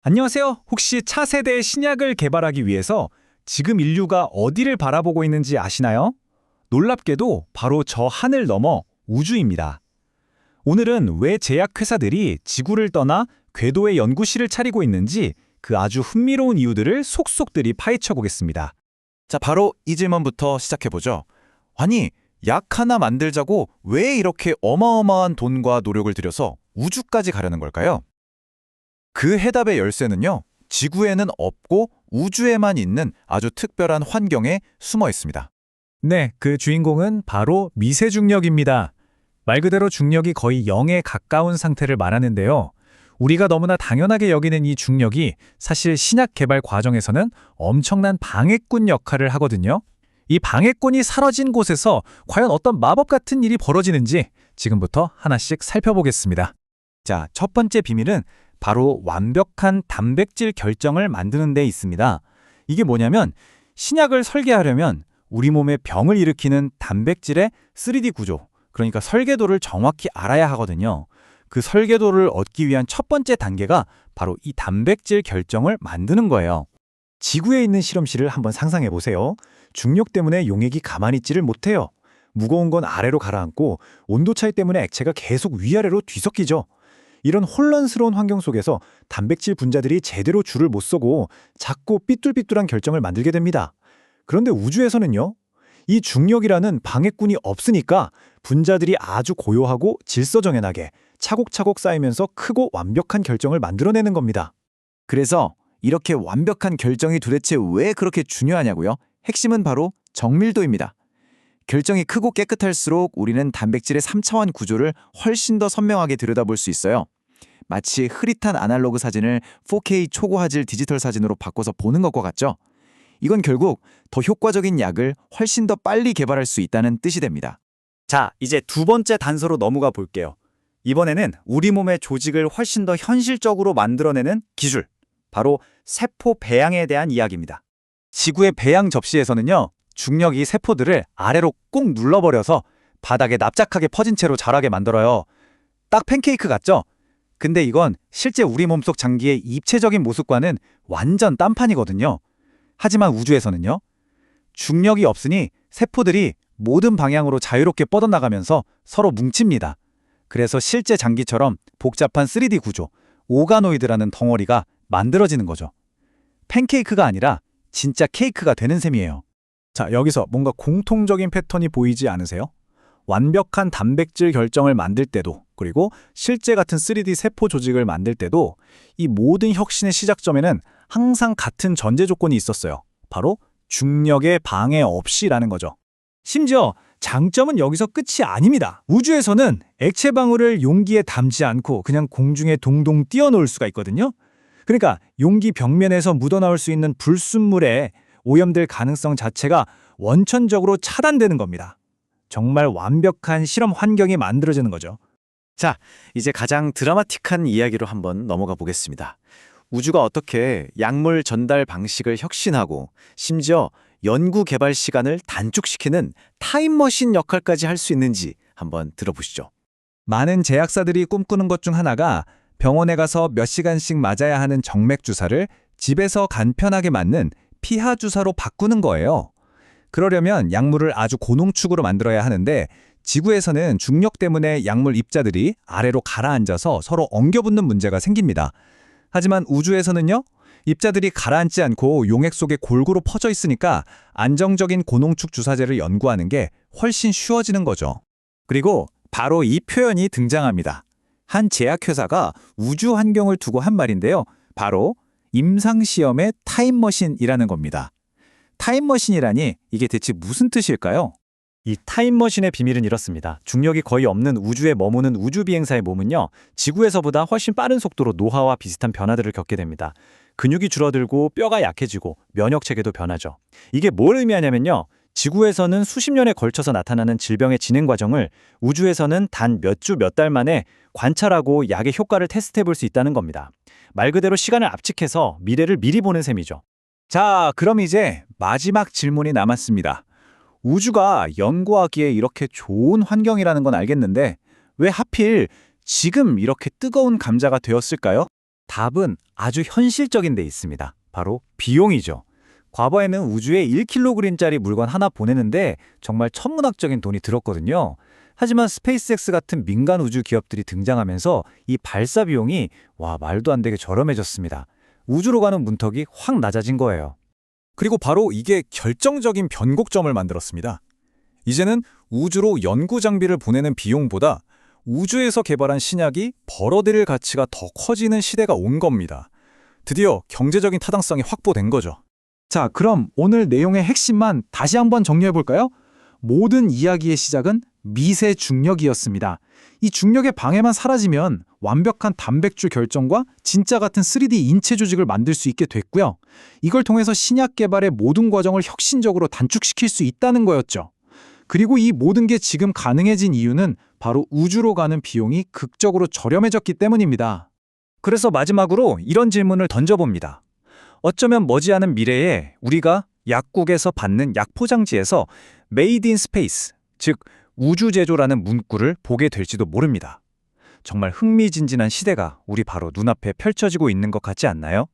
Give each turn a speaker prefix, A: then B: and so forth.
A: 안녕하세요. 혹시 차세대 신약을 개발하기 위해서 지금 인류가 어디를 바라보고 있는지 아시나요? 놀랍게도 바로 저 하늘 너머 우주입니다. 오늘은 왜 제약회사들이 지구를 떠나 궤도에 연구실을 차리고 있는지 그 아주 흥미로운 이유들을 속속들이 파헤쳐 보겠습니다.
B: 자, 바로 이 질문부터 시작해보죠. 아니, 약 하나 만들자고 왜 이렇게 어마어마한 돈과 노력을 들여서 우주까지 가려는 걸까요? 그 해답의 열쇠는요, 지구에는 없고 우주에만 있는 아주 특별한 환경에 숨어 있습니다.
A: 네, 그 주인공은 바로 미세중력입니다. 말 그대로 중력이 거의 0에 가까운 상태를 말하는데요. 우리가 너무나 당연하게 여기는 이 중력이 사실 신약 개발 과정에서는 엄청난 방해꾼 역할을 하거든요. 이 방해꾼이 사라진 곳에서 과연 어떤 마법 같은 일이 벌어지는지 지금부터 하나씩 살펴보겠습니다.
B: 자, 첫 번째 비밀은 바로 완벽한 단백질 결정을 만드는 데 있습니다. 이게 뭐냐면 신약을 설계하려면 우리 몸에 병을 일으키는 단백질의 3D 구조, 그러니까 설계도를 정확히 알아야 하거든요. 그 설계도를 얻기 위한 첫 번째 단계가 바로 이 단백질 결정을 만드는 거예요.
C: 지구에 있는 실험실을 한번 상상해 보세요. 중력 때문에 용액이 가만히 있지를 못해요. 무거운 건 아래로 가라앉고 온도 차이 때문에 액체가 계속 위아래로 뒤섞이죠. 이런 혼란스러운 환경 속에서 단백질 분자들이 제대로 줄을 못 서고 작고 삐뚤삐뚤한 결정을 만들게 됩니다. 그런데 우주에서는요, 이 중력이라는 방해꾼이 없으니까 분자들이 아주 고요하고 질서정연하게 차곡차곡 쌓이면서 크고 완벽한 결정을 만들어내는 겁니다.
B: 그래서 이렇게 완벽한 결정이 도대체 왜 그렇게 중요하냐고요? 핵심은 바로 정밀도입니다. 결정이 크고 깨끗할수록 우리는 단백질의 3차원 구조를 훨씬 더 선명하게 들여다볼 수 있어요. 마치 흐릿한 아날로그 사진을 4K 초고 화질 디지털 사진으로 바꿔서 보는 것과 같죠? 이건 결국 더 효과적인 약을 훨씬 더 빨리 개발할 수 있다는 뜻이 됩니다.
C: 자, 이제 두 번째 단서로 넘어가 볼게요. 이번에는 우리 몸의 조직을 훨씬 더 현실적으로 만들어내는 기술, 바로 세포 배양에 대한 이야기입니다. 지구의 배양 접시에서는요, 중력이 세포들을 아래로 꾹 눌러버려서 바닥에 납작하게 퍼진 채로 자라게 만들어요. 딱 팬케이크 같죠? 근데 이건 실제 우리 몸속 장기의 입체적인 모습과는 완전 딴판이거든요. 하지만 우주에서는요, 중력이 없으니 세포들이 모든 방향으로 자유롭게 뻗어나가면서 서로 뭉칩니다. 그래서 실제 장기처럼 복잡한 3D 구조, 오가노이드라는 덩어리가 만들어지는 거죠. 팬케이크가 아니라 진짜 케이크가 되는 셈이에요. 자, 여기서 뭔가 공통적인 패턴이 보이지 않으세요? 완벽한 단백질 결정을 만들 때도, 그리고 실제 같은 3D 세포 조직을 만들 때도 이 모든 혁신의 시작점에는 항상 같은 전제 조건이 있었어요. 바로 중력의 방해 없이라는 거죠. 심지어 장점은 여기서 끝이 아닙니다. 우주에서는 액체 방울을 용기에 담지 않고 그냥 공중에 동동 띄워놓을 수가 있거든요. 그러니까 용기 벽면에서 묻어나올 수 있는 불순물에 오염될 가능성 자체가 원천적으로 차단되는 겁니다. 정말 완벽한 실험 환경이 만들어지는 거죠.
B: 자, 이제 가장 드라마틱한 이야기로 한번 넘어가 보겠습니다. 우주가 어떻게 약물 전달 방식을 혁신하고 심지어 연구 개발 시간을 단축시키는 타임머신 역할까지 할 수 있는지 한번 들어보시죠.
A: 많은 제약사들이 꿈꾸는 것 중 하나가 병원에 가서 몇 시간씩 맞아야 하는 정맥 주사를 집에서 간편하게 맞는 피하 주사로 바꾸는 거예요. 그러려면 약물을 아주 고농축으로 만들어야 하는데 지구에서는 중력 때문에 약물 입자들이 아래로 가라앉아서 서로 엉겨붙는 문제가 생깁니다. 하지만 우주에서는요, 입자들이 가라앉지 않고 용액 속에 골고루 퍼져 있으니까 안정적인 고농축 주사제를 연구하는 게 훨씬 쉬워지는 거죠.
C: 그리고 바로 이 표현이 등장합니다. 한 제약회사가 우주 환경을 두고 한 말인데요. 바로 임상시험의 타임머신이라는 겁니다. 타임머신이라니 이게 대체 무슨 뜻일까요? 이 타임머신의 비밀은 이렇습니다. 중력이 거의 없는 우주에 머무는 우주비행사의 몸은요, 지구에서보다 훨씬 빠른 속도로 노화와 비슷한 변화들을 겪게 됩니다. 근육이 줄어들고 뼈가 약해지고 면역체계도 변하죠. 이게 뭘 의미하냐면요, 지구에서는 수십 년에 걸쳐서 나타나는 질병의 진행 과정을 우주에서는 단 몇 주, 몇 달 만에 관찰하고 약의 효과를 테스트해 볼 수 있다는 겁니다. 말 그대로 시간을 압축해서 미래를 미리 보는 셈이죠. 자, 그럼 이제 마지막 질문이 남았습니다. 우주가 연구하기에 이렇게 좋은 환경이라는 건 알겠는데 왜 하필 지금 이렇게 뜨거운 감자가 되었을까요? 답은 아주 현실적인 데 있습니다. 바로 비용이죠. 과거에는 우주에 1kg짜리 물건 하나 보내는데 정말 천문학적인 돈이 들었거든요. 하지만 스페이스X 같은 민간 우주 기업들이 등장하면서 이 발사 비용이 말도 안 되게 저렴해졌습니다. 우주로 가는 문턱이 확 낮아진 거예요.
A: 그리고 바로 이게 결정적인 변곡점을 만들었습니다. 이제는 우주로 연구 장비를 보내는 비용보다 우주에서 개발한 신약이 벌어들일 가치가 더 커지는 시대가 온 겁니다. 드디어 경제적인 타당성이 확보된 거죠.
B: 자, 그럼 오늘 내용의 핵심만 다시 한번 정리해 볼까요? 모든 이야기의 시작은 미세 중력이었습니다. 이 중력의 방해만 사라지면 완벽한 단백질 결정과 진짜 같은 3D 인체 조직을 만들 수 있게 됐고요. 이걸 통해서 신약 개발의 모든 과정을 혁신적으로 단축시킬 수 있다는 거였죠. 그리고 이 모든 게 지금 가능해진 이유는 바로 우주로 가는 비용이 극적으로 저렴해졌기 때문입니다.
C: 그래서 마지막으로 이런 질문을 던져봅니다. 어쩌면 머지않은 미래에 우리가 약국에서 받는 약 포장지에서 Made in Space, 즉 우주 제조라는 문구를 보게 될지도 모릅니다. 정말 흥미진진한 시대가 우리 바로 눈앞에 펼쳐지고 있는 것 같지 않나요?